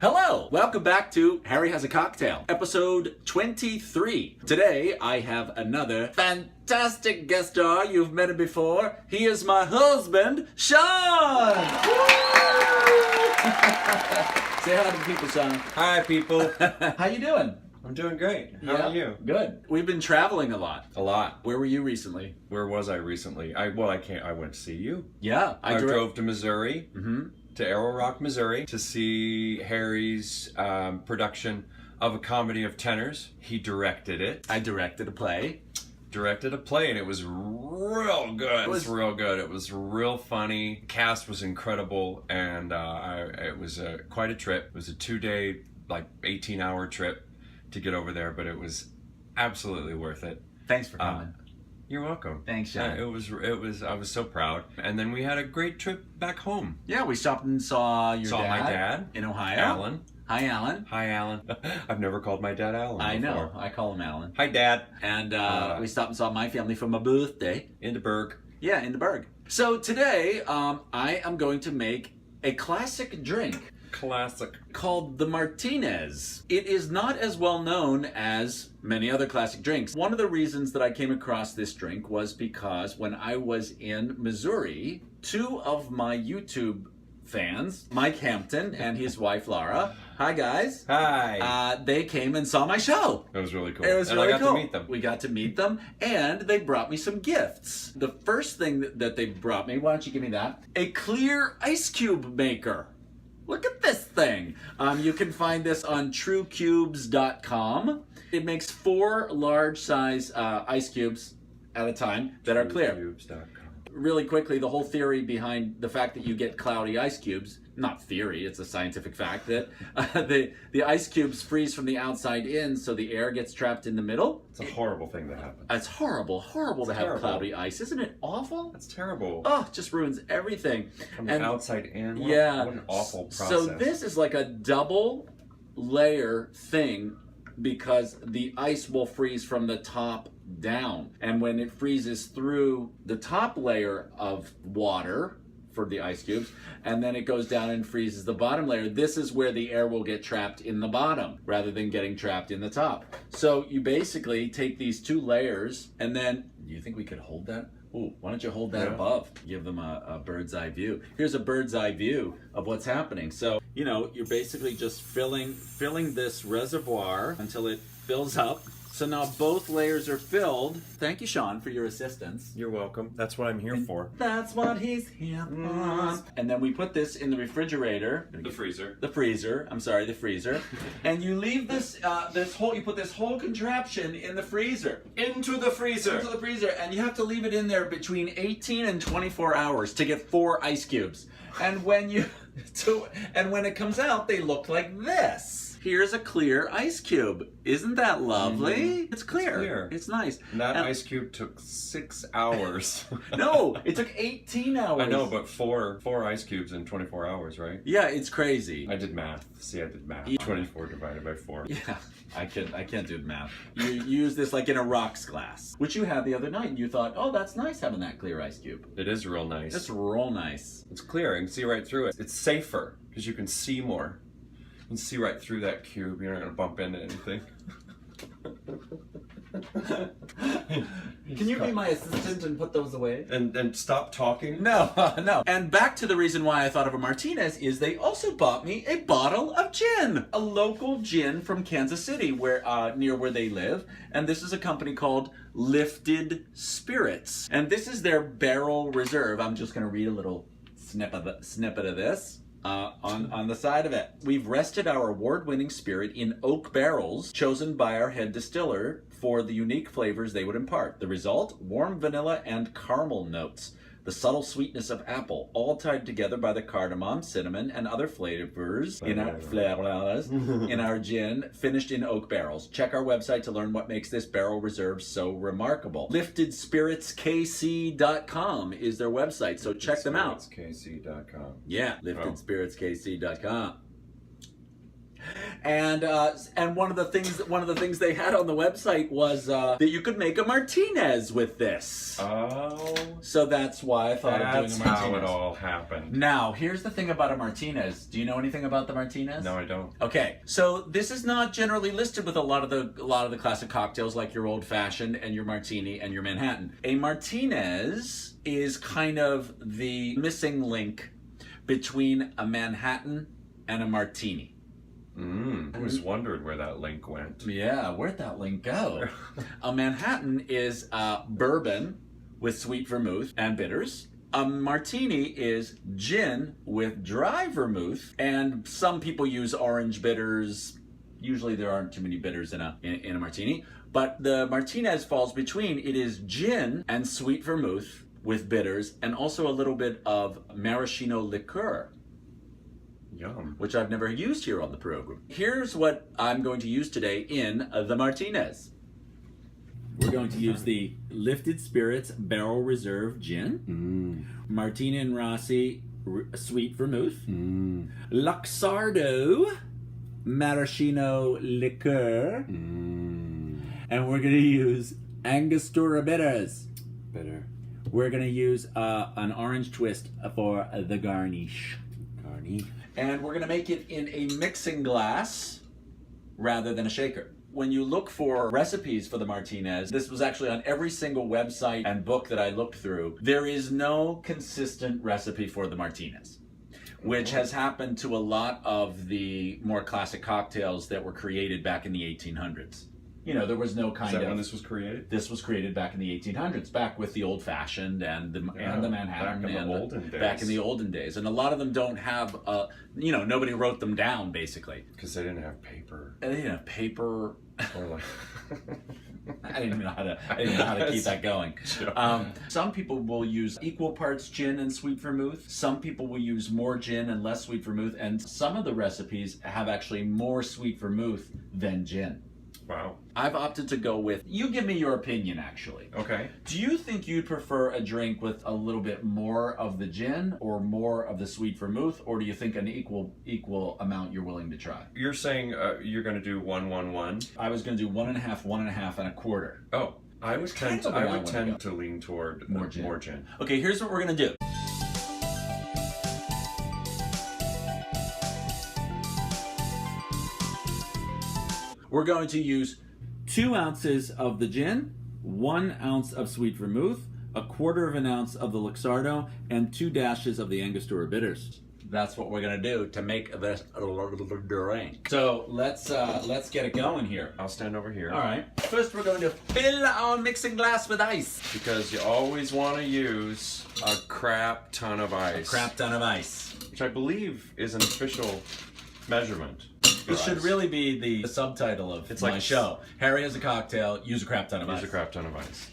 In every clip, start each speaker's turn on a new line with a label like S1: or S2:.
S1: Hello! Welcome back to Harry Has a Cocktail, episode 23. Today, I have another fantastic guest star. You've met him before. He is my husband, Sean! Say hi to the people, Sean.
S2: Hi, people.
S1: How you doing?
S2: I'm doing great. How are you?
S1: Good. We've been traveling a lot.
S2: A lot.
S1: Where were you recently?
S2: Where was I recently? I went to see you.
S1: Yeah.
S2: I drove to Missouri, to Arrow Rock, Missouri, to see Harry's production of a comedy of tenors. He directed it.
S1: I directed a play.
S2: And it was real good. It was real good. It was real funny. Cast was incredible, and it was quite a trip. It was a 2-day, 18-hour trip to get over there, but it was absolutely worth it.
S1: Thanks for coming.
S2: You're welcome.
S1: Thanks, Sean.
S2: It was. I was so proud. And then we had a great trip back home.
S1: Yeah, we stopped and saw your dad.
S2: My dad
S1: in Ohio.
S2: Alan.
S1: Hi, Alan.
S2: Hi, Alan. I've never called my dad Alan before.
S1: I know. I call him Alan.
S2: Hi, Dad.
S1: And we stopped and saw my family for my birthday.
S2: In the Berg.
S1: Yeah, in the Berg. So today, I am going to make a classic drink.
S2: Classic.
S1: Called the Martinez. It is not as well known as many other classic drinks. One of the reasons that I came across this drink was because when I was in Missouri, two of my YouTube fans, Mike Hampton and his wife Laura, hi guys.
S2: Hi.
S1: They came and saw my show.
S2: It was really cool.
S1: It was really cool.
S2: I got to meet them.
S1: We got to meet them, and they brought me some gifts. The first thing that they brought me, why don't you give me that? A clear ice cube maker. Look at this thing. You can find this on truecubes.com. It makes 4 large size ice cubes at a time that are clear.
S2: Truecubes.com.
S1: Really quickly, the whole theory behind the fact that you get cloudy ice cubes, not theory, it's a scientific fact, that the ice cubes freeze from the outside in, so the air gets trapped in the middle.
S2: It's a horrible thing that happens.
S1: It's horrible to have cloudy ice. Isn't it awful?
S2: That's terrible.
S1: Oh, it just ruins everything.
S2: From the outside in. What an awful process.
S1: So this is like a double layer thing because the ice will freeze from the top down. And when it freezes through the top layer of water for the ice cubes, and then it goes down and freezes the bottom layer, this is where the air will get trapped in the bottom rather than getting trapped in the top. So you basically take these 2 layers, and then, do you think we could hold that? Ooh, why don't you hold that above? Give them a bird's eye view. Here's a bird's eye view of what's happening. So, you're basically just filling this reservoir until it fills up. So now both layers are filled. Thank you, Sean, for your assistance.
S2: You're welcome. That's what I'm here for.
S1: That's what he's here for. And then we put this in the refrigerator.
S2: The freezer.
S1: The freezer. And you leave this you put this whole contraption in the freezer.
S2: Into the freezer.
S1: And you have to leave it in there between 18 and 24 hours to get 4 ice cubes. And when it comes out, they look like this. Here's a clear ice cube. Isn't that lovely? It's clear. It's nice.
S2: And that ice cube took 6 hours.
S1: No, it took 18 hours.
S2: I know, but four ice cubes in 24 hours, right?
S1: Yeah, it's crazy.
S2: I did math. See, I did math. 24 divided by 4.
S1: Yeah, I can't do the math. You use this like in a rocks glass, which you had the other night, and you thought, oh, that's nice having that clear ice cube.
S2: It is real nice.
S1: It's real nice.
S2: It's clear. You can see right through it. It's safer because you can see more. You can see right through that cube. You're not going to bump into anything.
S1: Can you be my assistant and put those away?
S2: And stop talking?
S1: No. And back to the reason why I thought of a Martinez is they also bought me a bottle of gin. A local gin from Kansas City, near where they live. And this is a company called Lifted Spirits. And this is their barrel reserve. I'm just going to read a little snippet of this. On the side of it. We've rested our award-winning spirit in oak barrels chosen by our head distiller for the unique flavors they would impart. The result? Warm vanilla and caramel notes. The subtle sweetness of apple, all tied together by the cardamom, cinnamon, and other flavors in our gin, finished in oak barrels. Check our website to learn what makes this barrel reserve so remarkable. LiftedSpiritsKC.com is their website, so check them out.
S2: LiftedSpiritsKC.com.
S1: Yeah, LiftedSpiritsKC.com. And one of the things they had on the website was that you could make a Martinez with this.
S2: Oh.
S1: So that's why I thought of doing a Martinez.
S2: That's how it all happened.
S1: Now, here's the thing about a Martinez. Do you know anything about the Martinez?
S2: No, I don't.
S1: Okay, so this is not generally listed with a lot of the classic cocktails like your old fashioned and your martini and your Manhattan. A Martinez is kind of the missing link between a Manhattan and a martini.
S2: I always wondered where that link went.
S1: Yeah, where'd that link go? A Manhattan is bourbon with sweet vermouth and bitters. A martini is gin with dry vermouth, and some people use orange bitters. Usually there aren't too many bitters in a martini, but the Martinez falls between. It is gin and sweet vermouth with bitters, and also a little bit of maraschino liqueur.
S2: Yum.
S1: Which I've never used here on the program. Here's what I'm going to use today in the Martinez. We're going to use the Lifted Spirits Barrel Reserve Gin, Martini and Rossi Sweet Vermouth, Luxardo Maraschino Liqueur, and we're going to use Angostura bitters.
S2: Bitter.
S1: We're going to use an orange twist for the garnish. And we're going to make it in a mixing glass rather than a shaker. When you look for recipes for the Martinez, this was actually on every single website and book that I looked through, there is no consistent recipe for the Martinez, which has happened to a lot of the more classic cocktails that were created back in the 1800s. You know, there was no kind of...
S2: Is that when this was created?
S1: This was created back in the 1800s, back with the old-fashioned and the Manhattan.
S2: Back in the olden days.
S1: Back in the olden days. And a lot of them don't have, nobody wrote them down, basically.
S2: Because they didn't have paper.
S1: They didn't have paper.
S2: Or like...
S1: I didn't even know how to keep that going. Some people will use equal parts gin and sweet vermouth. Some people will use more gin and less sweet vermouth. And some of the recipes have actually more sweet vermouth than gin.
S2: Wow.
S1: I've opted to go with, you give me your opinion actually.
S2: Okay.
S1: Do you think you'd prefer a drink with a little bit more of the gin or more of the sweet vermouth, or do you think an equal amount you're willing to try?
S2: You're saying you're going to do 1-1-1?
S1: I was going to do 1.5, 1.5, and a quarter.
S2: Oh, I would tend to lean toward
S1: more gin.
S2: More gin.
S1: Okay, here's what we're going to do. We're going to use 2 ounces of the gin, 1 ounce of sweet vermouth, 1/4 ounce of the Luxardo, and 2 dashes of the Angostura bitters. That's what we're gonna do to make this drink. So let's get it going here.
S2: I'll stand over here.
S1: All right. First, we're going to fill our mixing glass with ice.
S2: Because you always want to use a crap ton of ice.
S1: A crap ton of ice.
S2: Which I believe is an official measurement.
S1: This should really be the subtitle of my show. Harry has a cocktail, use a crap ton of ice.
S2: Use a crap ton of ice.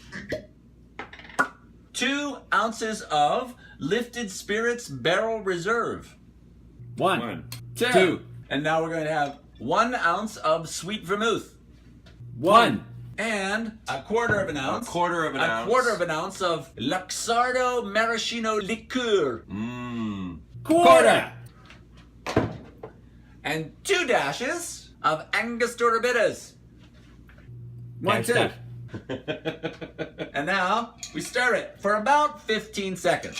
S1: 2 ounces of Lifted Spirits Barrel Reserve. 1, 2. And now we're going to have 1 ounce of sweet vermouth. 1. And 1/4 ounce.
S2: 1/4 ounce.
S1: 1/4 ounce of Luxardo Maraschino Liqueur.
S2: Quarter.
S1: And 2 dashes of Angostura bitters. 1, 2. And now we stir it for about 15 seconds.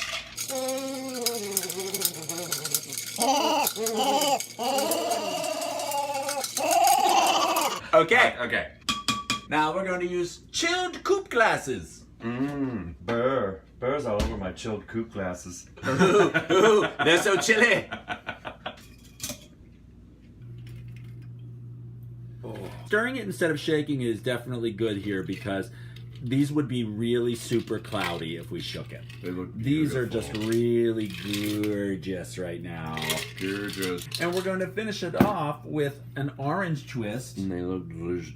S1: Okay. Now we're going to use chilled coupe glasses.
S2: Burrs all over my chilled coupe glasses.
S1: Ooh, they're so chilly. Stirring it instead of shaking is definitely good here because these would be really super cloudy if we shook it.
S2: They look
S1: These are just really gorgeous right now.
S2: Gorgeous.
S1: And we're going to finish it off with an orange twist.
S2: And they look delicious.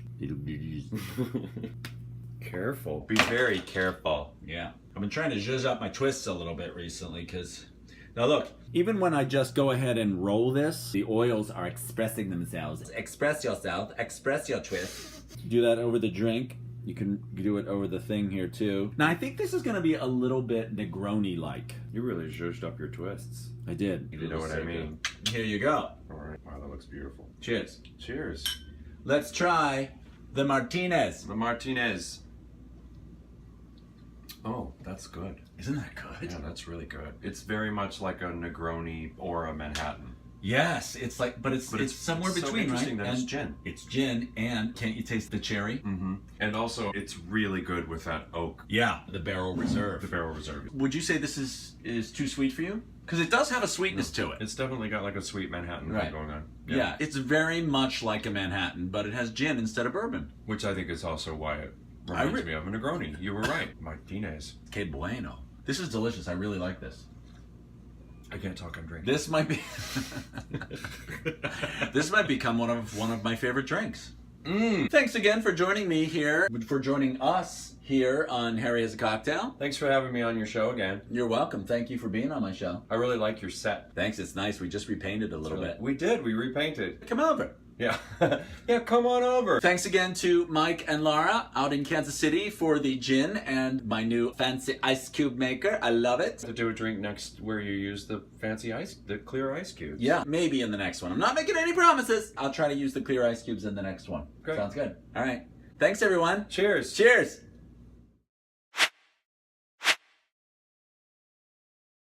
S2: Careful. Be very careful.
S1: Yeah. I've been trying to zhuzh up my twists a little bit recently because... Now look, even when I just go ahead and roll this, the oils are expressing themselves. Express yourself, express your twist. Do that over the drink, You can do it over the thing here too. Now I think this is going to be a little bit Negroni-like.
S2: You really zhuzhed up your twists.
S1: I did.
S2: You know what I mean?
S1: Here you go.
S2: All right. Wow, that looks beautiful.
S1: Cheers.
S2: Cheers.
S1: Let's try the Martinez.
S2: The Martinez. Oh, that's good.
S1: Isn't that good?
S2: Yeah, that's really good. It's very much like a Negroni or a Manhattan.
S1: Yes, it's like, but it's somewhere
S2: so
S1: between,
S2: interesting
S1: right?
S2: that it's gin.
S1: It's gin, and can't you taste the cherry?
S2: Mm-hmm. And also, it's really good with that oak.
S1: Yeah, the barrel reserve.
S2: The barrel reserve.
S1: Would you say this is too sweet for you? Because it does have a sweetness to it.
S2: It's definitely got like a sweet Manhattan thing going on.
S1: Yeah, it's very much like a Manhattan, but it has gin instead of bourbon.
S2: Which I think is also why it reminds me of a Negroni. You were right. Martinez.
S1: Que bueno. This is delicious. I really like this.
S2: I can't talk, I'm drinking.
S1: This might be this might become one of my favorite drinks. Thanks again for joining me here, for joining us here on Harry Has a Cocktail.
S2: Thanks for having me on your show again.
S1: You're welcome. Thank you for being on my show.
S2: I really like your set.
S1: Thanks, it's nice. We just repainted a little bit.
S2: We did, we repainted.
S1: Come over.
S2: Yeah. Yeah, come on over.
S1: Thanks again to Mike and Laura out in Kansas City for the gin and my new fancy ice cube maker. I love it.
S2: To do a drink next where you use the fancy the clear ice cubes.
S1: Yeah, maybe in the next one. I'm not making any promises. I'll try to use the clear ice cubes in the next one.
S2: Great.
S1: Sounds good. All right. Thanks, everyone.
S2: Cheers.
S1: Cheers.